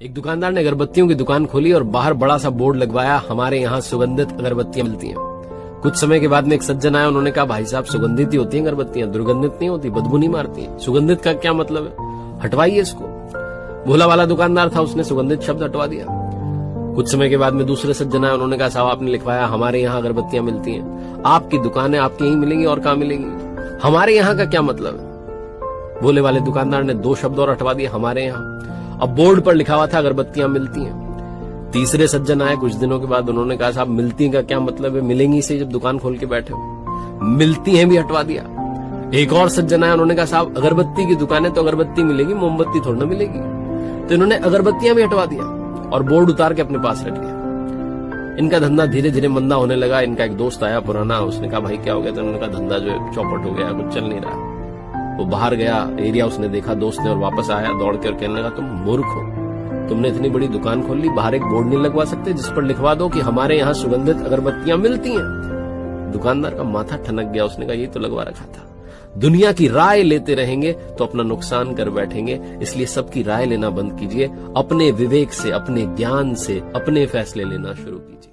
एक दुकानदार ने अगरबत्तियों की दुकान खोली और बाहर बड़ा सा बोर्ड लगवाया, हमारे यहाँ सुगंधित अगरबत्तियां मिलती हैं। कुछ समय के बाद में एक सज्जन आया, उन्होंने कहा भाई साहब सुगंधित ही होती हैं अगरबत्तियां, दुर्गंधित नहीं होती, बदबू नहीं मारती। सुगंधित का क्या मतलब है, हटवाइए इसको। भोला वाला दुकानदार था, उसने सुगंधित शब्द हटवा दिया। कुछ समय के बाद में दूसरे सज्जन आए, उन्होंने कहा साहब आपने लिखवाया हमारे यहाँ अगरबत्तियां मिलती हैं, आपकी दुकान है, आपके यहीं मिलेंगी और कहाँ मिलेंगी, हमारे यहाँ का क्या मतलब है। भोले वाले दुकानदार ने 2 शब्द और हटवा दिए, हमारे यहाँ। अब बोर्ड पर लिखा हुआ था अगरबत्तियां मिलती हैं। तीसरे सज्जन आए कुछ दिनों के बाद, उन्होंने कहा साहब मिलती का क्या मतलब है, मिलेंगी से जब दुकान खोल के बैठे हो, मिलती हैं भी हटवा दिया। एक और सज्जन आए, उन्होंने कहा साहब अगरबत्ती की दुकान है तो अगरबत्ती मिलेगी, मोमबत्ती थोड़ी ना मिलेगी। तो इन्होंने अगरबत्तियां भी हटवा दिया और बोर्ड उतार के अपने पास रख लिया। इनका धंधा धीरे धीरे मंदा होने लगा। इनका एक दोस्त आया पुराना, उसने कहा भाई क्या हो गया, तो उन्होंने कहा धंधा जो है चौपट हो गया, कुछ चल नहीं रहा। वो बाहर गया, एरिया उसने देखा दोस्त ने, और वापस आया दौड़ कर कहने लगा तुम मूर्ख हो, तुमने इतनी बड़ी दुकान खोल ली, बाहर एक बोर्ड नहीं लगवा सकते जिस पर लिखवा दो कि हमारे यहाँ सुगंधित अगरबत्तियां मिलती हैं। दुकानदार का माथा ठनक गया, उसने कहा ये तो लगवा रखा था। दुनिया की राय लेते रहेंगे तो अपना नुकसान कर बैठेंगे, इसलिए सबकी राय लेना बंद कीजिए, अपने विवेक से, अपने ज्ञान से अपने फैसले लेना शुरू कीजिए।